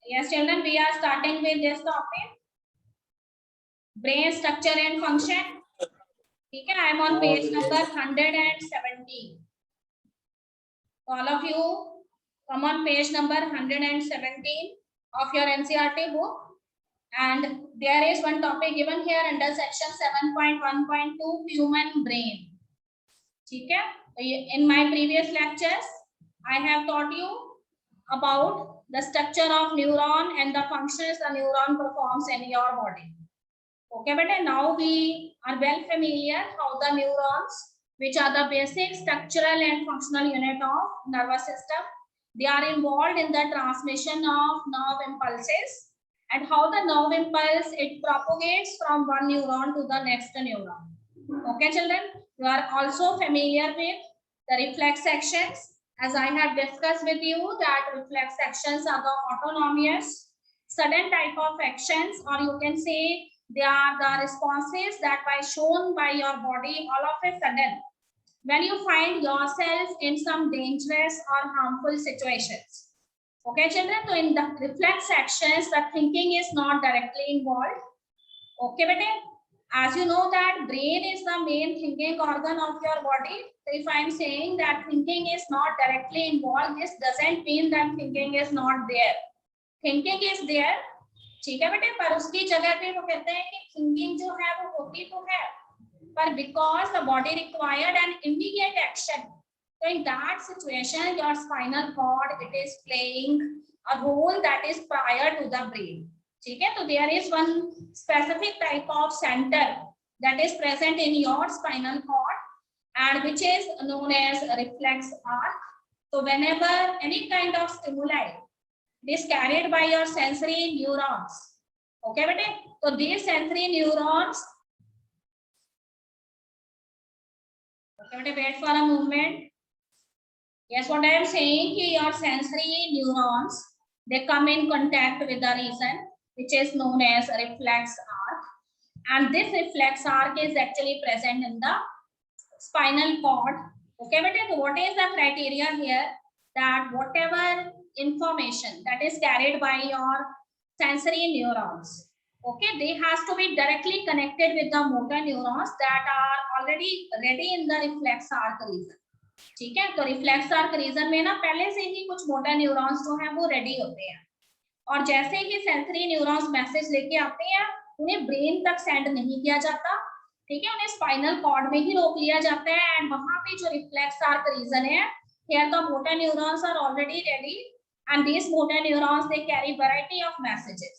Yes, children, we are starting with this topic, brain structure and function. ठीक है, I am on page number 117. All of you come on page number 117 of your NCERT book, and there is one topic given here under section 7.1.2 human brain. ठीक है, in my previous lectures I have taught you about the structure of neuron and the functions the neuron performs in your body. Okay, but now we are well familiar how the neurons, which are the basic structural and functional unit of nervous system, they are involved in the transmission of nerve impulses, and how the nerve impulse it propagates from one neuron to the next neuron. Okay, children, you are also familiar with the reflex actions. As I have discussed with you that reflex actions are the autonomous sudden type of actions, or you can say they are the responses that are shown by your body all of a sudden when you find yourself in some dangerous or harmful situations. Okay, children, so in the reflex actions, the thinking is not directly involved. Okay, bete, as you know that brain is the main thinking organ of your body. So if I am saying that thinking is not directly involved, this doesn't mean that thinking is not there. Thinking is there, ठीक है बेटे, पर उसकी जगह पे वो कहते हैं कि थिंकिंग जो है वो होती तो है, पर because the body required an immediate action, so in that situation your spinal cord it is playing a role that is prior to the brain. ठीक है, तो there is one specific type of center that is present in your spinal cord and which is known as reflex arc. So whenever any kind of stimuli is carried by your sensory neurons. Okay, bete, so these sensory neurons, okay bete, wait for a moment. Yes, what I am saying is your sensory neurons, they come in contact with the region which is known as reflex arc, and this reflex arc is actually present in the spinal cord. Okay, bete, so what is the criteria here? That whatever information that is carried by your sensory neurons, okay, they has to be directly connected with the motor neurons that are already ready in the reflex arc region. ठीक है, तो reflex arc reason में ना पहले से ही कुछ motor neurons जो हैं वो रेडी होते हैं, और जैसे ही सेंसरी न्यूरॉन्स मैसेज लेके आते हैं उन्हें ब्रेन तक सेंड नहीं किया जाता, ठीक है, उन्हें स्पाइनल कॉर्ड में ही रोक लिया जाता है, एंड वहां पे जो रिफ्लेक्स आर्क रीजन है, here the motor neurons are already ready and these motor neurons they carry variety of messages.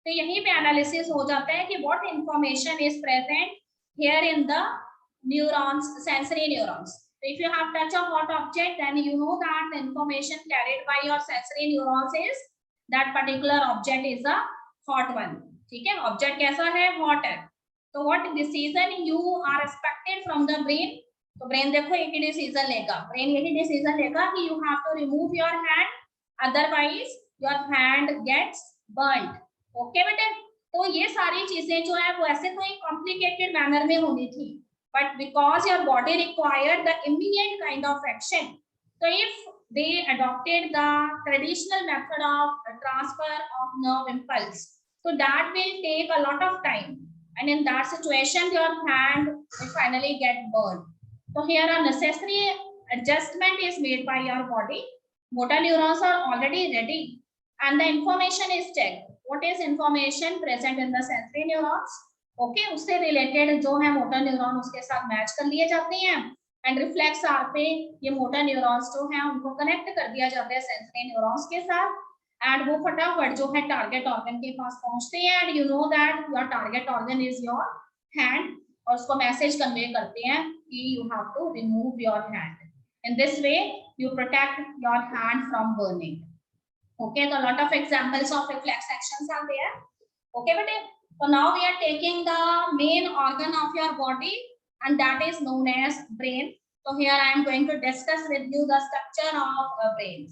तो यहीं पे एनालिसिस हो जाता है कि what information is present here in the neurons, sensory neurons. So if you have touched a hot object, then you know that the information carried by your sensory neurons is that particular object is a hot one. ठीक है, object कैसा है, hot है. So what decision you are expected from the brain? तो brain देखो एक ही decision लेगा, ब्रेन यही डिसीजन लेगा कि you have to remove your hand, otherwise your hand gets burned. Okay बेटे, तो ये सारी चीजें जो है वो ऐसे तो एक कॉम्प्लिकेटेड मैनर में होनी थी, but because your body required the immediate kind of action, so if they adopted the traditional method of transfer of nerve impulse, so that will take a lot of time, and in that situation your hand will finally get burned. So here a necessary adjustment is made by your body. Motor neurons are already ready and the information is checked. What is information present in the sensory neurons? Okay, उससे related जो है motor neuron उसके साथ match कर लिए जाते हैं, and reflex arc पे ये मोटर न्यूरॉन्स जो हैं उनको कनेक्ट कर दिया जाता है सेंसरी न्यूरॉन्स के साथ, एंड वो फटाफट जो है टारगेट ऑर्गन के पास पहुंचते हैं, and you know that your target organ is your hand, और उसको मैसेज कन्वे करते हैं कि you have to remove your hand. In this way you protect your hand from burning. Okay, तो lot of examples of reflex actions are there. Okay बेटे, so now we are taking the main organ of your body and that is known as brain. So here I am going to discuss with you the structure of a brain.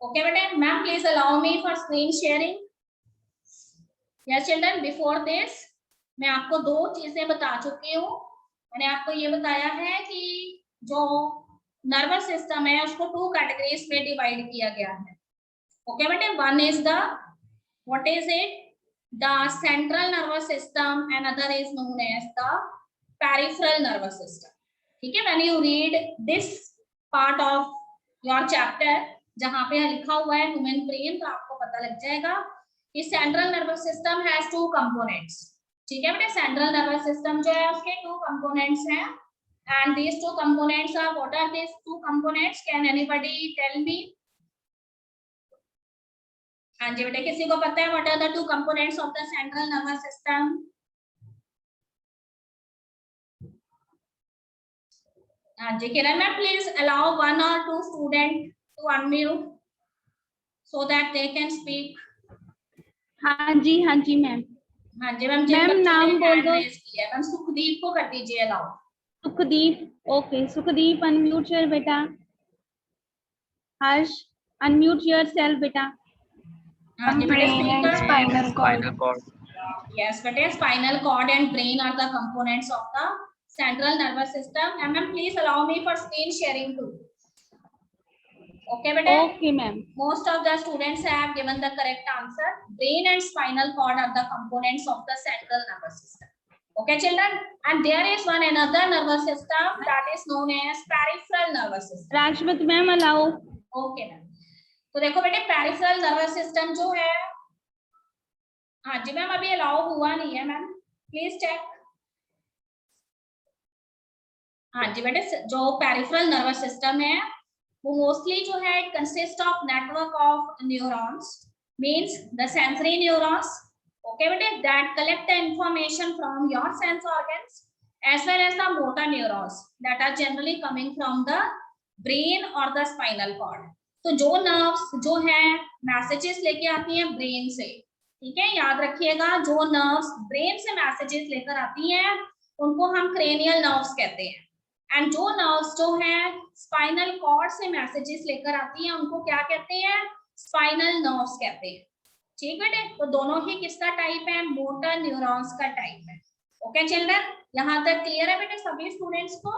Okay beta, ma'am please allow me for screen sharing. Yes children, before this मैं आपको दो चीजें बता चुकी हूँ. मैंने आपको ये बताया है कि जो नर्वस सिस्टम है उसको टू कैटेगरीज में डिवाइड किया गया है. ओके बेटे, one is the What is it? The central nervous system, and other is known as the peripheral nervous system. ठीक है, when you read this part of your chapter जहाँ पे लिखा हुआ है ह्यूमन ब्रेन, तो आपको पता लग जाएगा कि central nervous system has two components. ठीक है बेटे, सेंट्रल नर्वस सिस्टम जो है उसके टू कंपोनेंट्स हैं, and these two components are, what are these two components? Can anybody tell me? हाँ जी बेटे, किसी को पता है what are the two components of the central nervous system? हाँ जी किरण ma'am, please allow 1 or 2 student to unmute so that they can speak. हाँ जी ma'am. हाँ जी मैम, मैम नाम बोल दो। मैम सुखदीप को कर दीजिए allow. Sukhdeep, okay Sukhdeep unmute your बेटा। हर्ष अनम्यूट योरसेल्फ बेटा। हाँ जी बेटे, spinal cord. Yes, but spinal cord and brain are the components of the central nervous system. And ma'am, please allow me for screen sharing too. Okay, beta? Okay, ma'am. Most of the students have given the correct answer. Brain and spinal cord are the components of the central nervous system. Okay, children? And there is one another nervous system that is known as peripheral nervous system. Rajmat ma'am, allow. Okay, ma'am. तो देखो बेटे, peripheral nervous system जो है, हाँ जी ma'am अभी allow हुआ नहीं है मैम, प्लीज चेक। हाँ जी बेटे, जो पेरिफेरल नर्वस सिस्टम है वो मोस्टली जो है it consist of network of neurons, means the sensory neurons, okay बेटे, that collect the information from your sense organs as well as the motor neurons that are generally coming from the brain और the spinal cord. तो जो nerves जो है messages लेके आती हैं brain से, ठीक है, याद रखिएगा, जो नर्व्स ब्रेन से मैसेजेस लेकर आती हैं उनको हम क्रेनियल नर्व्स कहते हैं, एंड जो नर्व्स जो है स्पाइनल कॉर्ड से मैसेजेस लेकर आती हैं उनको क्या कहते हैं? स्पाइनल नर्व्स कहते हैं। ठीक बेटे, तो दोनों ही किसका टाइप है? मोटर न्यूरॉन्स का टाइप है। ओके चिल्ड्रन, यहाँ तक क्लियर है बेटे सभी स्टूडेंट्स को?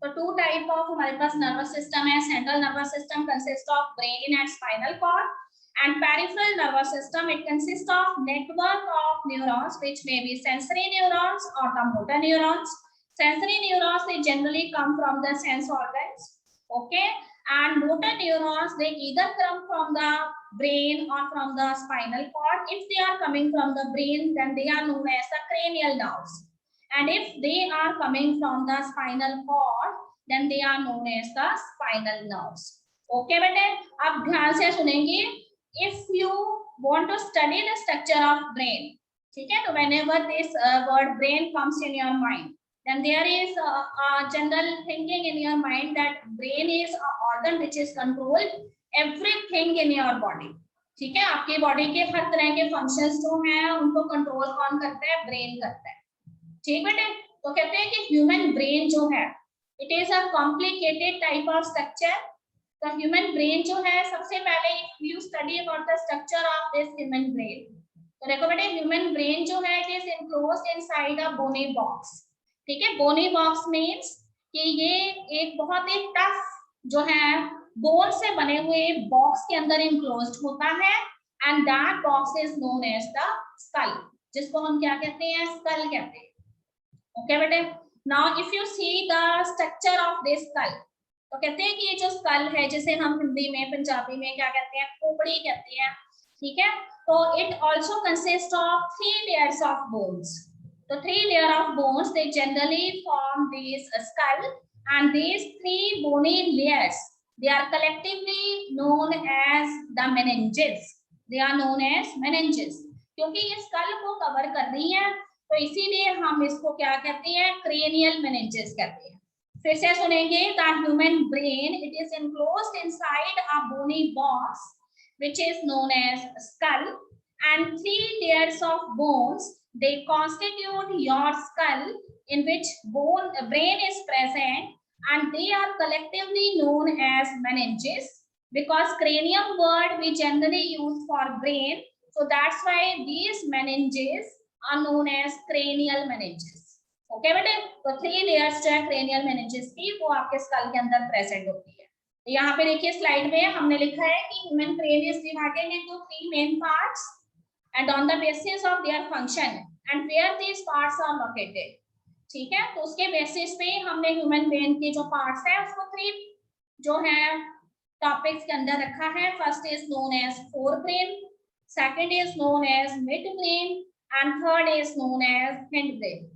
तो टू टाइप ऑफ हमारे पास नर्वस सिस्टम है। Central nervous system consist of brain and spinal cord, and peripheral nervous system it consists of network of neurons which may be sensory neurons or the motor neurons. Sensory neurons they generally come from the sense organs, okay, and motor neurons they either come from the brain or from the spinal cord. If they are coming from the brain then they are known as the cranial nerves, and if they are coming from the spinal cord then they are known as the spinal nerves. okay बेटे, अब ध्यान से सुनेंगे। If you want to study the structure of brain, ठीक है, तो whenever this word brain comes in your mind, then there is a general thinking in your mind that brain is an organ which is control everything in your body. ठीक है, आपकी body के हर तरह के functions जो हैं उनको control कौन करता है? ब्रेन करता है। ठीक बेटे, तो कहते हैं कि ह्यूमन ब्रेन जो है it is a complicated type of structure. तो ह्यूमन ब्रेन जो है, सबसे पहले you study about the structure of this human brain, तो देखो बेटे ह्यूमन ब्रेन जो है it is enclosed inside a bony box. ठीक है, बोनी बॉक्स मींस कि ये एक बहुत ही टफ जो है बोन से बने हुए बॉक्स के अंदर एनक्लोज्ड होता है, and that box is known as the skull, जिसको हम क्या कहते हैं? स्कल कहते हैं। ओके बेटे, now if you see the structure of this skull, तो कहते हैं कि ये जो स्कल है जिसे हम हिंदी में पंजाबी में क्या कहते हैं? खोपड़ी कहते हैं। ठीक है, तो it also consist of 3 layers of bones. तो 3 layer of bones they generally form this skull, and these 3 bony layers they are collectively known as the meninges. They are known as meninges, क्योंकि ये school को cover कर रही है तो इसीलिए हम इसको क्या कहते हैं? क्रेनियल मेनिंजेस कहते हैं। फिर से सुनेंगे, the human brain it is enclosed inside a bony box which is known as skull, and 3 layers of bones they constitute your skull, in which brain is present, and they are collectively known as meninges, because cranium word we generally use for brain, so that's why these meninges are known as cranial meninges. Okay बेटे, तो 3 layers जो है cranial meninges की वो आपके school के अंदर present होती है। तो यहाँ पे देखिए स्लाइड में हमने लिखा है कि human brain is divided into 3 main parts. and on the basis of their function and where these parts are located. ठीक है, तो उसके बेसिस पे हमने ह्यूमन ब्रेन के जो पार्ट्स है उसको 3 जो है टॉपिक्स के अंदर रखा है. First is known as forebrain, second is known as midbrain and third is known as hindbrain.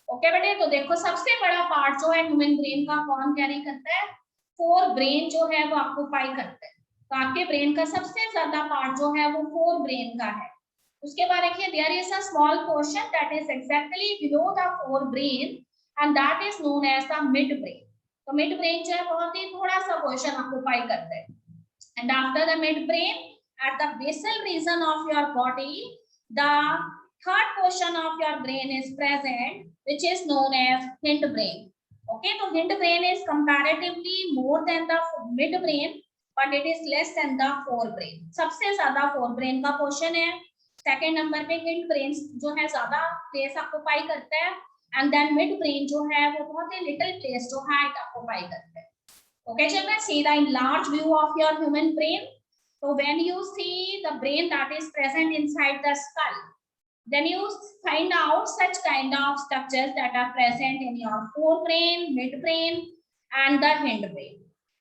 Okay बेटे, तो देखो सबसे बड़ा पार्ट जो है ह्यूमन ब्रेन का कौन कैरी करता है? फोर ब्रेन जो है वो ऑक्यूपाई करता है. तो आपके ब्रेन का सबसे ज्यादा पार्ट जो है वो फोर ब्रेन का है. उसके बाद देखिए there is a small portion that is exactly below the forebrain and that is known as the midbrain. तो मिड ब्रेन जो है बहुत ही थोड़ा सा पोर्शन ऑक्यूपाई करता है. And after the midbrain at the basal region of your body the third portion of your brain is present which is known as hind brain. Okay, so hind brain is comparatively more than the mid brain but it is less than the forebrain. सबसे ज्यादा forebrain का portion है. Second number पे hind brain जो है ज्यादा place occupy करता है एंड देन मिड ब्रेन जो है वो बहुत ही लिटिल प्लेस जो है ऑक्यूपाई करता है. Okay children, see the large view of your human brain. So when you see the brain that is present inside the skull, then you find out such kind of structures that are present in your forebrain, midbrain and the hindbrain.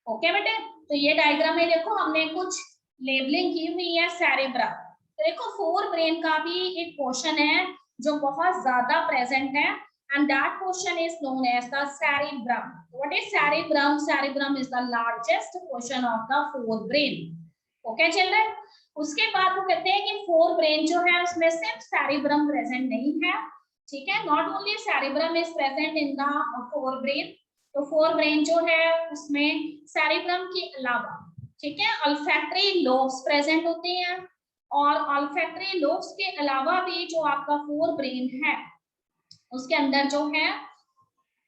Okay बेटे, तो ये diagram में देखो हमने कुछ labelling की हुई है सेरेब्रम. तो देखो फोर ब्रेन का भी एक पोर्शन है जो बहुत ज्यादा प्रेजेंट है and that portion is known as the cerebrum. What is cerebrum? Cerebrum is the largest portion of the forebrain. Okay children, उसके बाद वो कहते हैं कि फोर ब्रेन जो है उसमें सिर्फ सेरेब्रम प्रेजेंट नहीं है. ठीक है, not only cerebrum is present in the fore brain. तो फोर ब्रेन जो है उसमें सेरेब्रम के अलावा ठीक है ऑल्फैक्टरी लोब्स प्रेजेंट होते हैं और ऑल्फैक्टरी लोब्स के अलावा भी जो आपका फोर ब्रेन है उसके अंदर जो है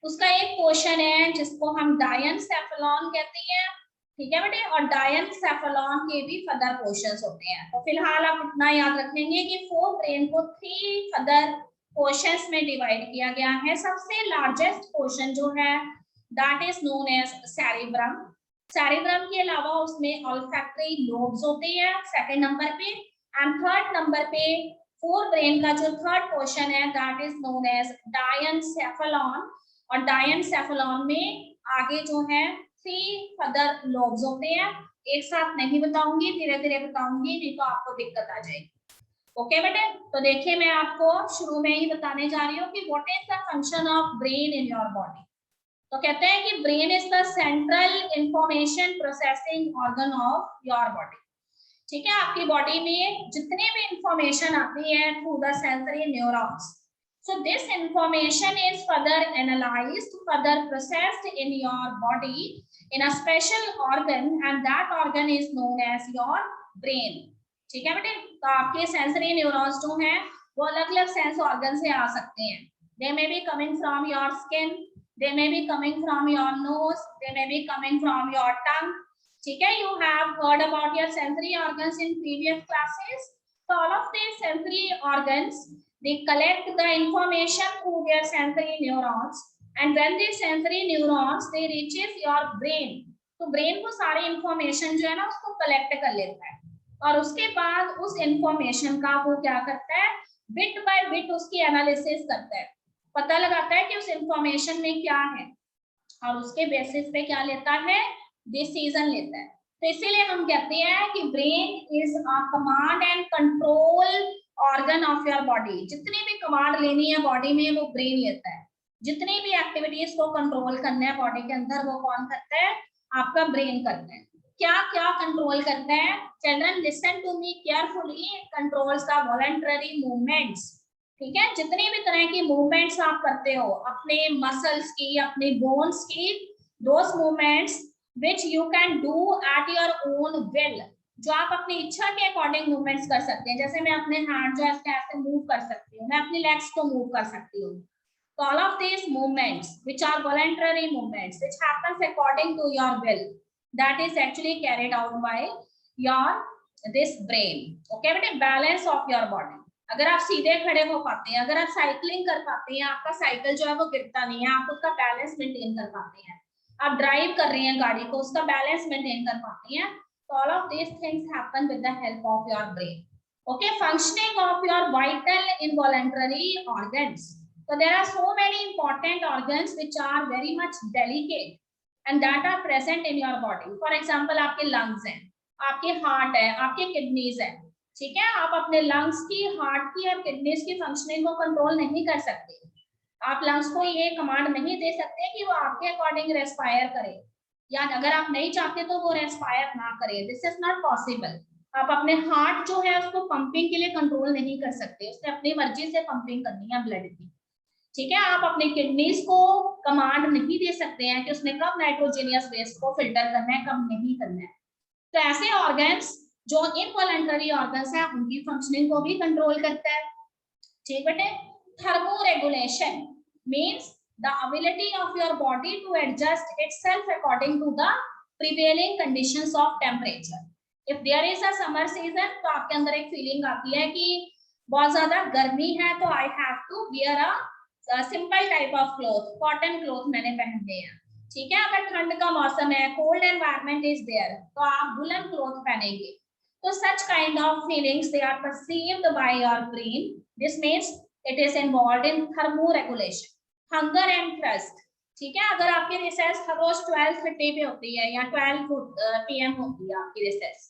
उसका एक पोर्शन है जिसको हम डायनसेफेलॉन कहते हैं. ठीक है बेटे, और डायनसेफेलॉन के भी फर्दर पोर्शंस होते हैं. तो फिलहाल आप इतना याद रखेंगे कि फोर ब्रेन को 3 फर्दर पोर्शंस में डिवाइड किया गया है. सबसे लार्जेस्ट पोर्शन जो है that is known as cerebrum. Cerebrum के अलावा उसमें ऑल्फैक्टरी लोब्स होते हैं सेकंड नंबर पे एंड थर्ड नंबर पे फोर ब्रेन का जो थर्ड पोर्शन है that is known as diencephalon. और डायनसेफेलॉन में आगे जो है 3 फर्दर लोब्स होते हैं. एक साथ नहीं बताऊंगी, धीरे धीरे बताऊंगी, नहीं तो आपको दिक्कत आ जाएगी. ओके बेटे, तो देखिए मैं आपको शुरू में ही बताने जा रही हूँ कि what is the function of brain in your body. तो कहते हैं कि brain is the central information processing organ of your body. ठीक है, आपकी बॉडी में जितने भी इंफॉर्मेशन आती है through the sensory neurons. So this information is further analyzed, further processed in your body in a special organ and that organ is known as your brain. ठीक है बेटे, तो आपके सेंसरी न्यूरॉन्स जो हैं वो अलग अलग सेंस ऑर्गन से आ सकते हैं. They may be coming from your skin, they may be coming from your nose, they may be coming from your tongue. ठीक है, you have heard about your sensory organs in previous classes. So all of these sensory organs they collect the information through their sensory neurons and when these sensory neurons they reaches your brain. तो brain को सारी information जो है ना उसको collect कर लेता है और उसके बाद उस इंफॉर्मेशन का वो क्या करता है बिट बाय बिट उसकी एनालिसिस करता है, पता लगाता है कि उस इंफॉर्मेशन में क्या है और उसके बेसिस पे क्या लेता है, डिसीजन लेता है. तो इसीलिए हम कहते हैं कि brain is a command and control organ of your body. जितनी भी कमांड लेनी है बॉडी में वो ब्रेन लेता है. जितनी भी एक्टिविटीज को कंट्रोल करना है बॉडी के अंदर वो कौन करता है, आपका ब्रेन करता है. क्या क्या कंट्रोल करता है children, listen to me carefully. Controls the voluntary movements. ठीक है, जितनी भी तरह की मूवमेंट्स आप करते हो अपने मसल्स की, अपने बोन्स की, those movements which you can do at your own will, जो आप अपनी इच्छा के अकॉर्डिंग मूवमेंट्स कर सकते हैं. जैसे मैं अपने हैंड जो है ऐसे मूव कर सकती हूँ, मैं अपनी लेग्स को मूव कर सकती हूँ. तो all of these movements which are voluntary movements which happens according to your will that is actually carried out by your this brain. okay बेटे, balance of your body. अगर आप सीधे खड़े हो पाते हैं, अगर आप साइकिलिंग कर पाते हैं, आपका साइकिल जो है वो गिरता नहीं है, आप उसका बैलेंस मेंटेन कर पाते हैं, आप ड्राइव कर रही हैं गाड़ी को, उसका बैलेंस मेंटेन कर पाती हैं. So all of these things happen with the help of your brain. Okay, functioning of your vital involuntary organs. So there are so many important organs which are very much delicate and that are present in your body. For example, आपके lungs हैं, आपके heart है, आपके kidneys है, ठीक है? आप अपने lungs की, heart की और kidneys की functioning को control नहीं कर सकते. आप lungs को ये command नहीं दे सकते कि वो आपके according respire करे, या अगर आप नहीं चाहते तो वो respire ना करे. This is not possible. आप अपने हार्ट जो है उसको पंपिंग के लिए कंट्रोल नहीं कर सकते, उसने अपनी मर्जी से पंपिंग करनी है ब्लड की, ठीक है? आप अपने किडनीज को कमांड नहीं दे सकते हैं कि उसने कब नाइट्रोजनियस वेस्ट को फिल्टर करना है, कब नहीं करना है. तो ऐसे ऑर्गन्स जो इनवॉलंटरी ऑर्गन्स हैं उनकी फंक्शनिंग को भी कंट्रोल करता है, ठीक बेटे? Thermoregulation means the ability of your body to adjust itself according to the prevailing conditions of temperature. If there is a summer season तो आपके अंदर एक फीलिंग आती है कि बहुत ज्यादा गर्मी है तो I have to wear a simple type of cloth, cotton cloth मैंने पहनने हैं, ठीक है? अगर ठंड का मौसम है, कोल्ड एनवायरनमेंट इज देयर, तो आप वुलन क्लॉथ पहनेंगे. तो such kind of feelings they are perceived by your brain. This means it is involved in thermoregulation. Hunger and thirst, ठीक है? अगर आपकी रिसेस हर रोज 12:30 पे होती है या 12 PM होती है आपकी रिसेस,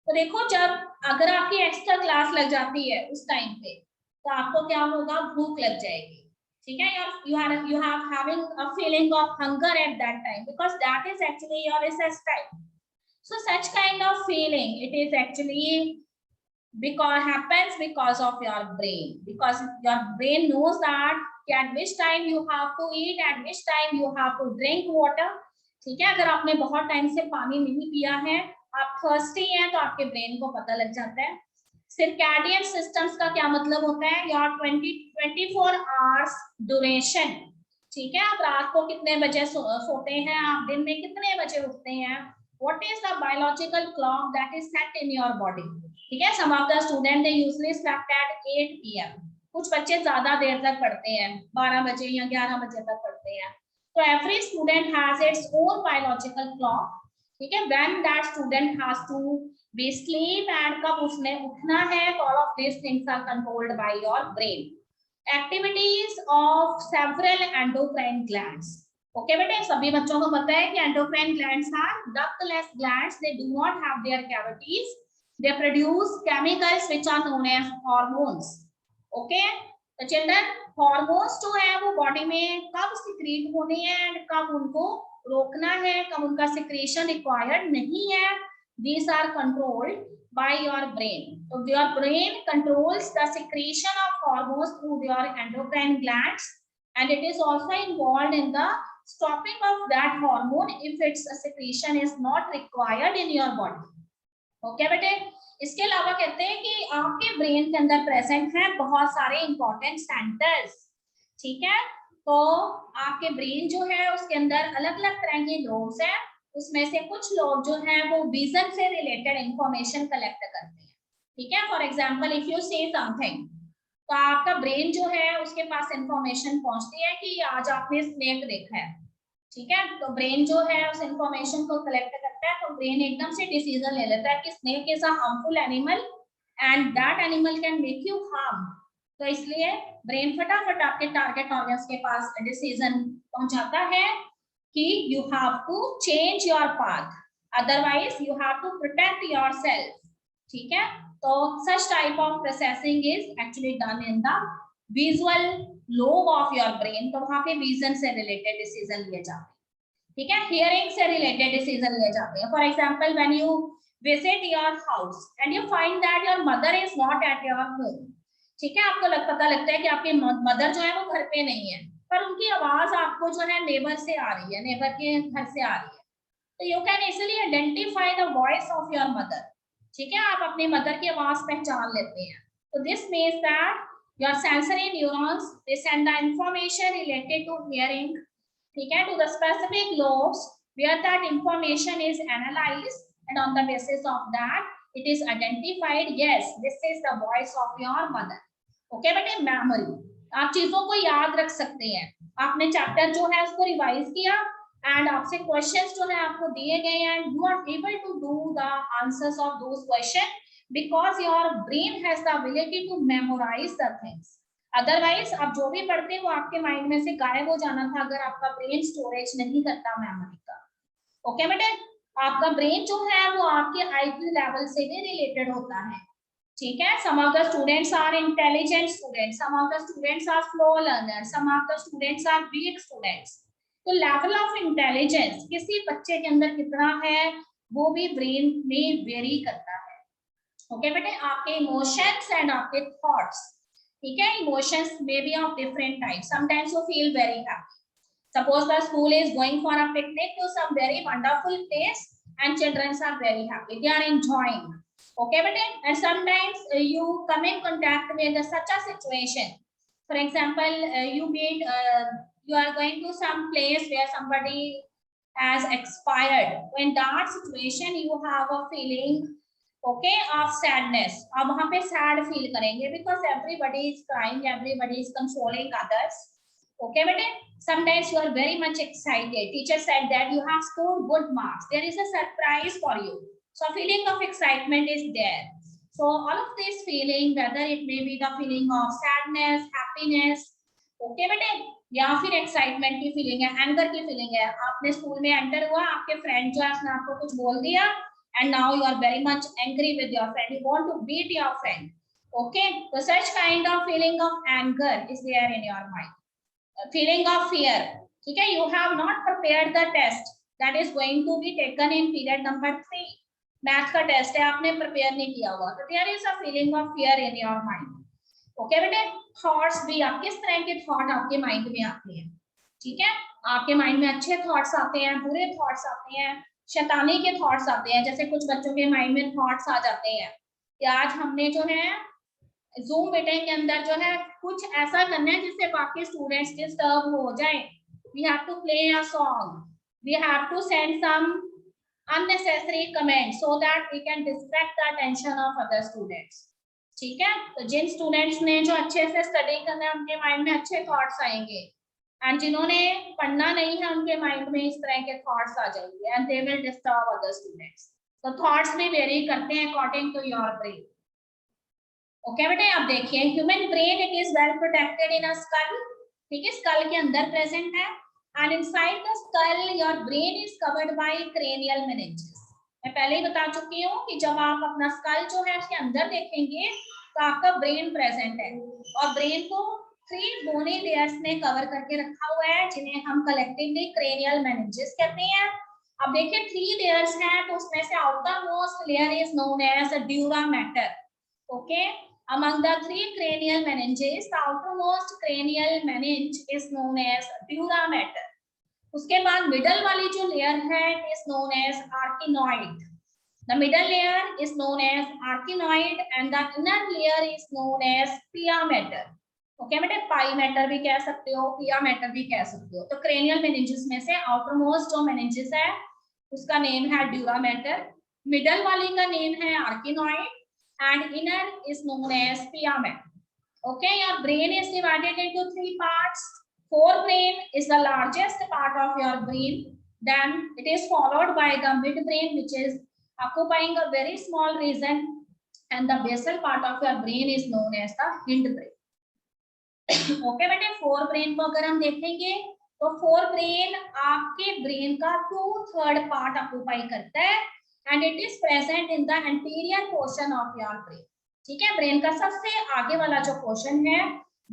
तो देखो जब अगर आपकी एक्स्ट्रा क्लास लग जाती है उस टाइम पे तो आपको क्या होगा, भूख लग जाएगी, ठीक है? you have having a feeling of hunger at that time because that is actually your recess time. So such kind of feeling, it is actually happens because of your brain, because your brain knows that at which time you have to eat, at which time you have to drink water, ठीक है? अगर आपने बहुत time से पानी नहीं पिया है, आप थर्स्टी हैं, तो आपके ब्रेन को पता लग जाता है. सर्कैडियन सिस्टम्स का क्या मतलब होता है? योर 24 आवर्स ड्यूरेशन, ठीक है? आप रात को कितने बजे सोते हैं, आप दिन में कितने बजे उठते हैं, what is the biological clock that is set in your body, ठीक है? Some of the student they usually sleep at 8 PM. कुछ बच्चे ज्यादा देर तक पढ़ते हैं, 12 बजे या 11 बजे तक पढ़ते हैं. तो every student has its own biological clock, ठीक है? When that student has to be sleep and कब उसने उठना है, all of this things are controlled by your brain. Activities of several endocrine glands. Okay बेटे, सभी बच्चों को पता है कि endocrine glands are ductless glands. They do not have their cavities. They produce chemicals which are known as hormones. Okay, तो children, hormones जो है वो बॉडी में कब सिक्रीट होने हैं एंड कब उनको रोकना है, कब उनका सिक्रेशन रिक्वायर्ड नहीं है, these are controlled by your brain. So your brain controls the secretion of hormones through your endocrine glands, and it is also involved in the stopping of that hormone if its secretion is not required in your body. Okay बेटे, इसके अलावा कहते हैं कि आपके brain के अंदर present हैं बहुत सारे इंपॉर्टेंट सेंटर्स, ठीक है? तो आपके ब्रेन जो है उसके अंदर अलग अलग तरह के लोब्स हैं. उसमें से कुछ लोग जो हैं वो विजन से रिलेटेड इंफॉर्मेशन कलेक्ट करते हैं, ठीक है? फॉर एग्जांपल इफ यू से समथिंग, तो आपका ब्रेन जो है उसके पास इंफॉर्मेशन पहुंचती है कि आज आपने स्नेक देखा है, ठीक है? तो ब्रेन जो है उस इंफॉर्मेशन को कलेक्ट करता है, तो ब्रेन एकदम से डिसीजन ले लेता है कि snake is a harmful animal and that animal can make you harm. तो इसलिए ब्रेन फटाफट आपके टारगेट ऑर्गन्स के पास डिसीजन पहुंचाता है कि you have to change your path, otherwise you have to protect yourself, ठीक है? तो such type of processing is actually done in the visual lobe of your brain. तो वहां पे vision से related decision लिए जाते हैं, ठीक है? hearing से related decision लिए जाते हैं. For example, when you visit your house and you find that your mother is not at your home, ठीक है? आपको पता लगता है कि आपकी मदर जो है वो घर पे नहीं है, पर उनकी आवाज आपको जो है नेबर से आ रही है, नेबर के घर से आ रही है. तो you can easily identify the voice of your mother, ठीक है? आप अपनी मदर की आवाज पहचान लेते हैं. तो this means that your sensory neurons they send the information related to hearing, ठीक है, to the specific lobes where that information is analysed and on the basis of that it is identified, yes this is the voice of your mother. Okay बेटे, memory, आप चीजों को याद रख सकते हैं. आपने चैप्टर जो है उसको रिवाइज किया एंड आपसे क्वेश्चंस जो है आपको दिए गए हैं, you are able to do the answers of those question because your brain has the ability to memorize the things. Otherwise आप जो भी पढ़ते हैं वो आपके माइंड में से गायब हो जाना था अगर आपका ब्रेन स्टोरेज नहीं करता मेमोरी का। ओके बेटे, आपका ब्रेन जो है वो आपके आईक्यू लेवल से भी रिलेटेड होता है, ठीक है। Some of the students are intelligent students, some of the students are slow learners, some of the students are weak students. तो लेवल ऑफ इंटेलिजेंस किसी बच्चे के अंदर कितना है वो भी ब्रेन में वेरी करता है। ओके बेटे, आपके इमोशंस एंड आपके थॉट्स, ठीक है, emotions may be of different type. Sometimes you feel very happy, suppose the school is going for a picnic to some very wonderful place and children are very happy, they are enjoying. Okay bete, and sometimes you come in contact with such a situation. For example, you are going to some place where somebody has expired. In that situation you have a feeling, okay, of sadness. अब वहाँ पे sad feel करेंगे because everybody is crying, everybody is consoling others. Okay bete, sometimes you are very much excited, teacher said that you have scored good marks, there is a surprise for you, so feeling of excitement is there. So all of this feeling, whether it may be the feeling of sadness, happiness, okay bete, या फिर excitement की feeling है, anger की feeling है, आपने school में enter हुआ, आपके फ्रेंड जो है उसने आपको कुछ बोल दिया and now you are very much angry with your friend, you want to beat your friend. Okay, so such kind of feeling of anger is there in your mind. Feeling of fear, ठीक है, you have not prepared the test that is going to be taken in period number 3, math का test है, आपने prepare नहीं किया हुआ, तो there is a feeling of fear in your mind. Okay बेटे, थॉट्स भी, आप किस तरह के थॉट आपके माइंड में आते हैं, ठीक है, आपके माइंड में अच्छे थॉट्स आते हैं, बुरे थॉट्स आते हैं, शैतानी के थॉट्स आते हैं। जैसे कुछ बच्चों के माइंड में थॉट्स आ जाते हैं कि आज हमने जो है जूम मीटिंग के अंदर जो है कुछ ऐसा करना है जिससे बाकी स्टूडेंट्स डिस्टर्ब हो जाए, we have to play a song, we have to send some unnecessary comments so that we can distract the attention of other students, ठीक है। तो जिन स्टूडेंट्स ने जो अच्छे से स्टडी करना है उनके माइंड में अच्छे थॉट्स आएंगे, एंड जिन्होंने पढ़ना नहीं है उनके माइंड में इस तरह के थॉट्स आ जाएंगे and they will disturb other students. तो थॉट्स भी वेरी करते हैं according to your brain. Okay बेटे, अब देखिए human brain, it is well protected in a skull, ठीक है, स्कल के अंदर प्रेजेंट है, and inside the skull your brain is covered by cranial meninges. मैं पहले ही बता चुकी हूँ कि जब आप अपना स्कल जो है उसके अंदर देखेंगे तो आपका ब्रेन प्रेजेंट है, और ब्रेन को 3 बोनी लेयर्स ने कवर करके रखा हुआ है जिन्हें हम कलेक्टिवली क्रेनियल मेनिंजेस कहते हैं। अब देखिए 3 लेयर्स हैं, तो उसमें से outermost layer is known as dura mater. Okay, among the 3 cranial meninges, the outermost cranial meninge is known as dura mater. उसके बाद मिडल वाली जो लेयर है it is known as arachnoid. The middle layer is known as arachnoid and the inner layer is known as pia mater. Okay बेटे, पाई matter भी कह सकते हो, पिया मैटर भी कह सकते हो। तो क्रेनियल मेनिंजेस में से आउटरमोस्ट जो मेनिंजेस है उसका नेम है ड्यूरा मैटर, मिडल वाली का नेम है आर्किनॉइड and inner is known as pia mater. Okay, your brain is divided into 3 parts. Forebrain is the largest part of your brain, then it is followed by the midbrain which is occupying a very small region, and the basal part of your brain is known as the hindbrain. Okay बेटे, forebrain को अगर हम देखेंगे तो forebrain आपके brain का 2/3 part occupy करता है and it is present in the anterior portion of your brain, ठीक है। ब्रेन का सबसे आगे वाला जो पोर्शन है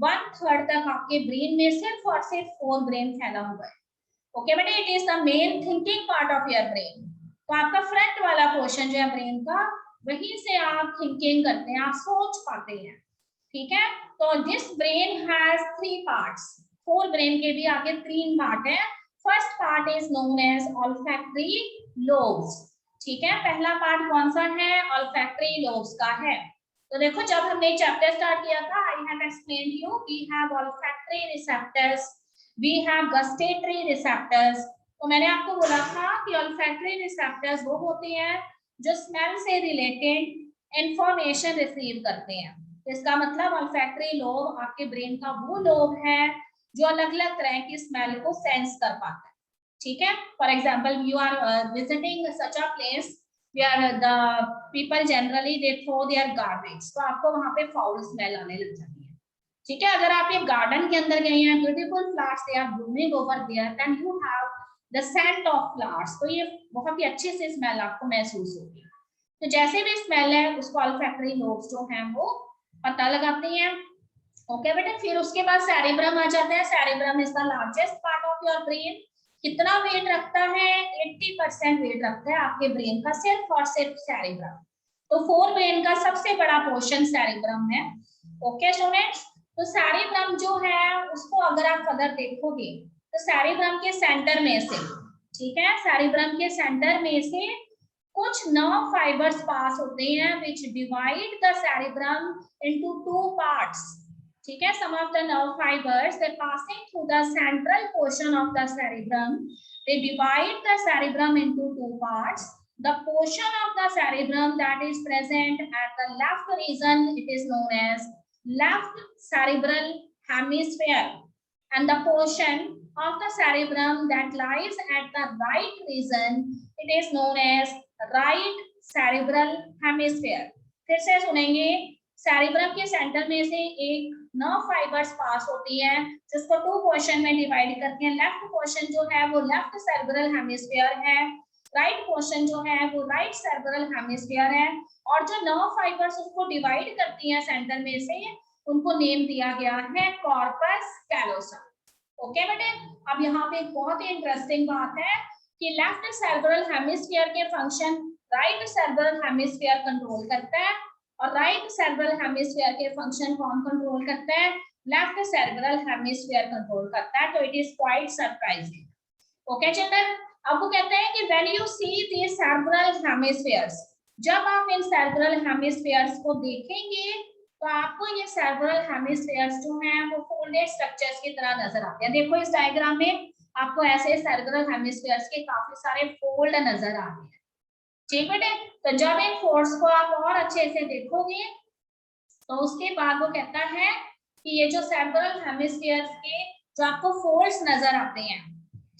1/3 तक आपके ब्रेन में सिर्फ और सिर्फ फोरब्रेन फैला हुआ है। ओके बेटे, it is the main thinking part of your brain. तो आपका फ्रंट वाला पोर्शन जो है ब्रेन का, वहीं से आप थिंकिंग करते हैं, आप सोच पाते हैं, ठीक है। तो this brain has 3 parts, forebrain के भी आगे 3 पार्ट है। First part is known as olfactory lobes, ठीक है। पहला पार्ट कौन सा है? ऑल्फैक्टरी लोब्स का है। तो देखो जब हमने चैप्टर स्टार्ट किया था, I have explained you we have olfactory receptors, we have gustatory receptors. तो मैंने आपको बोला था कि ऑल्फैक्टरी रिसेप्टर्स वो होते हैं जो स्मेल से रिलेटेड इंफॉर्मेशन रिसीव करते हैं। इसका मतलब ऑल्फैक्टरी लोब आपके ब्रेन का वो लोब है जो अलग अलग तरह की स्मेल को सेंस कर पाता है, ठीक है। For example, you are visiting such a place where the people generally they throw their garbage, तो आपको वहां पे फाउल स्मेल आने लग जाती है। ठीक है, अगर आप एक गार्डन के अंदर गए हैं, beautiful flowers they are blooming over there, then you have the scent of flowers, तो ये बहुत ही अच्छी सी स्मेल आपको महसूस होगी। तो जैसे भी स्मेल है उसको ऑल्फैक्टरी लोब्स जो हैं वो पता लगाते हैं। ओके बेटा, फिर उसके बाद सेरिब्रम आ जाता है। Cerebrum is the largest part of your brain. कितना वेट रखता है? 80% वेट रखता है आपके ब्रेन का, सिर्फ और सिर्फ सेरिब्रम। तो फोर ब्रेन का सबसे बड़ा पोर्शन सेरिब्रम है। ओके स्टूडेंट्स, तो सेरिब्रम जो है उसको अगर आप अगर देखोगे तो सेरिब्रम के सेंटर में से, ठीक है, सेरिब्रम के सेंटर में से कुछ नर्व फाइबर्स पास होते हैं which divide the cerebrum into two parts. ठीक है, some of the nerve fibers they passing through the central portion of the cerebrum, they divide the cerebrum into two parts. The portion of the cerebrum that is present at the left region, it is known as left cerebral hemisphere, and the portion of the cerebrum that lies at the right region, it is known as right cerebral hemisphere. फिर से सुनेंगे, cerebrum के centre में से एक nerve fibres पास होती हैं जिसको टू पोर्शन में डिवाइड करते हैं। लेफ्ट पोर्शन जो है वो लेफ्ट सेरिब्रल हेमिस्फीयर है, राइट पोर्शन जो है वो राइट सेरिब्रल हेमिस्फीयर है, और जो नर्व फाइबर्स उसको डिवाइड करती हैं सेंटर में से, उनको नेम दिया गया है कॉर्पस कैलोसम। ओके बेटे, अब यहाँ पे एक बहुत ही इंटरेस्टिंग बात है कि लेफ्ट सेरिब्रल हेमिस्फीयर के function right cerebral hemisphere control करता है, और राइट सेरिब्रल हेमिस्फीयर के फंक्शन कौन कंट्रोल करता है? लेफ्ट सेरिब्रल हेमिस्फीयर कंट्रोल करता है। तो it is quite surprising. Okay children, अब वो कहते हैं कि when you see these cerebral hemispheres, जब आप इन सेरिब्रल हेमिस्फीयर्स को देखेंगे तो आपको ये सेरिब्रल हेमिस्फीयर्स जो हैं वो फोल्डेड स्ट्रक्चर्स की तरह नजर आते हैं। देखो इस डायग्राम में आपको ऐसे सेरिब्रल हेमिस्फीयर्स के काफी सारे फोल्ड नजर आ रहे हैं। ठीक बेटे, तो जब इन फोल्ड्स को आप और अच्छे से देखोगे तो उसके बाद वो कहता है कि ये जो सेरिब्रल हेमिस्फीयर्स के जो आपको फोल्ड्स नजर आते हैं,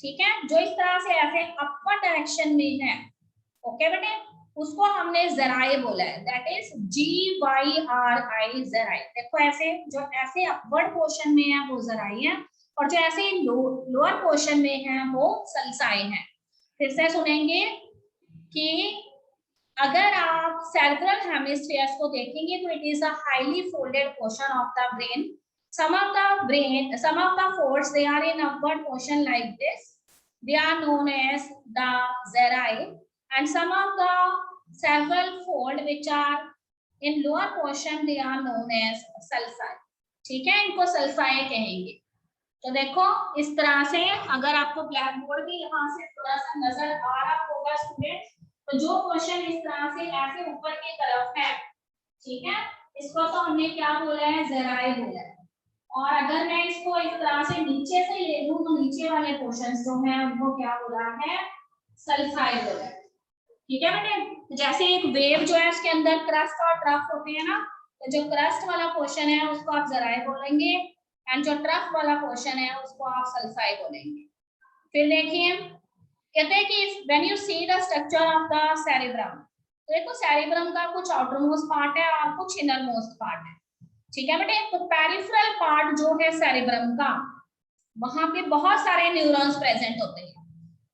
ठीक है, जो इस तरह से ऐसे अपवर्ड डायरेक्शन में है, ओके बेटे, उसको हमने जराए बोला है, दैट इज GYRI जराए। देखो ऐसे जो ऐसे अपवर्ड पोर्शन में है वो जराए हैं, और जो ऐसे लोअर पोर्शन में है वो सल्साए हैं। फिर से सुनेंगे कि अगर आप सेरिब्रल हेमिस्फीयर्स को देखेंगे तो it is a highly folded portion of the brain. some of the folds they are in upward portion like this, they are known as the zerae, and some of the several fold which are in lower portion they are known as sulci। ठीक है, इनको सल्साए कहेंगे। तो देखो इस तरह से अगर आपको ब्लैक बोर्ड भी यहाँ से थोड़ा सा नजर आ रहा होगा स्टूडेंट्स, तो जो क्वेश्चन इस तरह से ऐसे ऊपर की तरफ है, ठीक है, इसको तो हमने क्या बोला है? जराए बोला है। और अगर मैं इसको इस तरह से नीचे से ले लूं तो नीचे वाले पोर्शंस जो हैं उनको क्या बोला है? सल्फाई बोला है। ठीक है बेटे, जैसे एक वेव जो है उसके अंदर क्रस्ट और ट्रफ होते हैं ना, तो जो क्रस्ट वाला पोर्शन है उसको आप जराए बोलेंगे, एंड जो ट्रफ वाला पोर्शन है उसको आप सल्फाई बोलेंगे। फिर देखिए कहते हैं कि when you see the structure of the cerebrum, तो देखो सेरिब्रम का कुछ आउटर मोस्ट पार्ट है और कुछ इनर मोस्ट पार्ट है। ठीक है बेटे, तो पेरिफेरल पार्ट जो है सेरिब्रम का, वहां पे बहुत सारे न्यूरॉन्स प्रेजेंट होते हैं।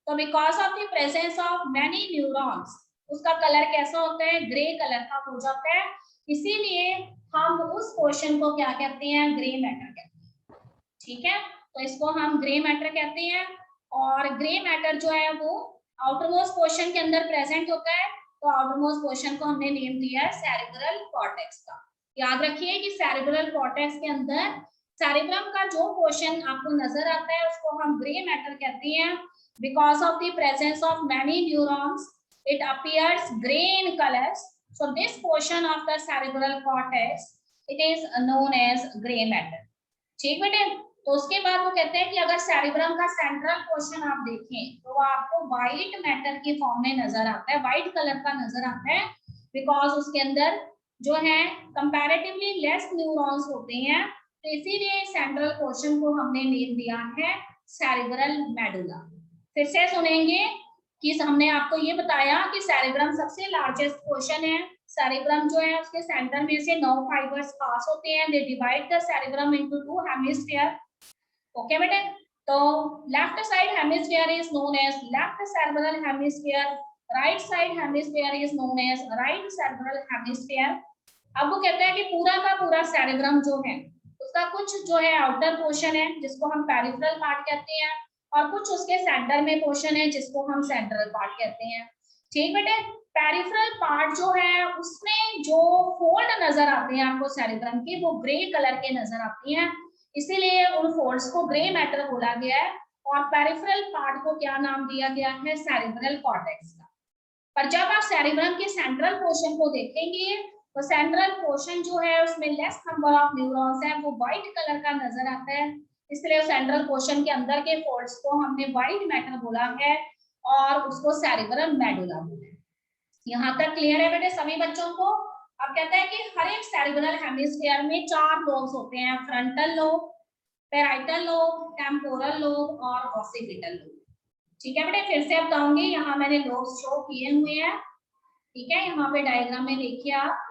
तो because of the presence of many neurons उसका कलर कैसा होता है? ग्रे कलर का हो जाता है। इसीलिए हम उस पोर्शन को क्या कहते हैं? ग्रे मैटर कहते हैं। ठीक है, तो इसको हम ग्रे मैटर कहते हैं, और ग्रे मैटर जो है वो आउटरमोस्ट पोर्शन के अंदर प्रेजेंट होता है। तो आउटरमोस्ट पोर्शन को हमने नेम दिया है सेरिब्रल कॉर्टेक्स का। याद रखिए कि सेरिब्रल कॉर्टेक्स के अंदर सेरिब्रम का जो पोर्शन आपको नजर आता है उसको हम ग्रे मैटर कहते हैं। Because of the presence of many neurons it appears grey in colours, so this portion of the cerebral cortex it is known as grey matter. ठीक बेटे, तो उसके बाद वो कहते हैं कि अगर सेरिब्रम का सेंट्रल पोर्शन आप देखें तो वो आपको व्हाइट मैटर की फॉर्म में नजर आता है, व्हाइट कलर का नजर आता है, बिकॉज उसके अंदर जो है कंपैरेटिवली लेस न्यूरॉन्स होते हैं। तो इसीलिए सेंट्रल पोर्शन को हमने नेम दिया है सेरिब्रल मेडुला। फिर से सुनेंगे कि हमने आपको ये बताया कि सेरेब्रम सबसे लार्जेस्ट पोर्शन है। सेरेब्रम जो है उसके सेंटर में से 9 फाइबर्स पास होते हैं। They divide the cerebrum into 2 hemisphere. Okay बेटे, तो left side hemisphere is known as left cerebral hemisphere, right side hemisphere is known as right cerebral hemisphere. अब वो कहते हैं कि पूरा का पूरा सेरेब्रम जो है उसका कुछ जो है आउटर पोर्शन है जिसको हम पेरिफेरल पार्ट कहते हैं, और कुछ उसके सेंटर में पोर्शन है जिसको हम सेंट्रल पार्ट कहते हैं। ठीक बेटे, पेरिफेरल पार्ट जो है उसमें जो फोल्ड नजर आते हैं आपको सेरेब्रम के, वो ग्रे कलर के नजर आती हैं, इसीलिए उन फोल्ड्स को ग्रे मैटर बोला गया है। और पेरिफेरल पार्ट को क्या नाम दिया गया है? सेरेब्रल कॉर्टेक्स का। पर जब आप सेरेब्रम के सेंट्रल पोर्शन को देखेंगे तो सेंट्रल पोर्शन जो है उसमें लेस नंबर ऑफ न्यूरॉन्स है, वो व्हाइट कलर का नजर आता है, इसलिए सेंट्रल पोर्शन के अंदर के फोल्ड्स को हमने व्हाइट मैटर बोला है और उसको सेरेब्रम मेडुला बोला है। यहाँ तक क्लियर है बेटे सभी बच्चों को? अब कहते हैं कि हर एक सेरेब्रल हेमिस्फीयर में 4 लोब्स होते हैं, frontal lobe, parietal lobe, temporal lobe और ऑक्सीपिटल लोब। ठीक है बेटे, फिर से बताऊंगी, यहाँ मैंने लोब्स शो किए हुए हैं। ठीक है, यहाँ पे डायग्राम में देखिए आप,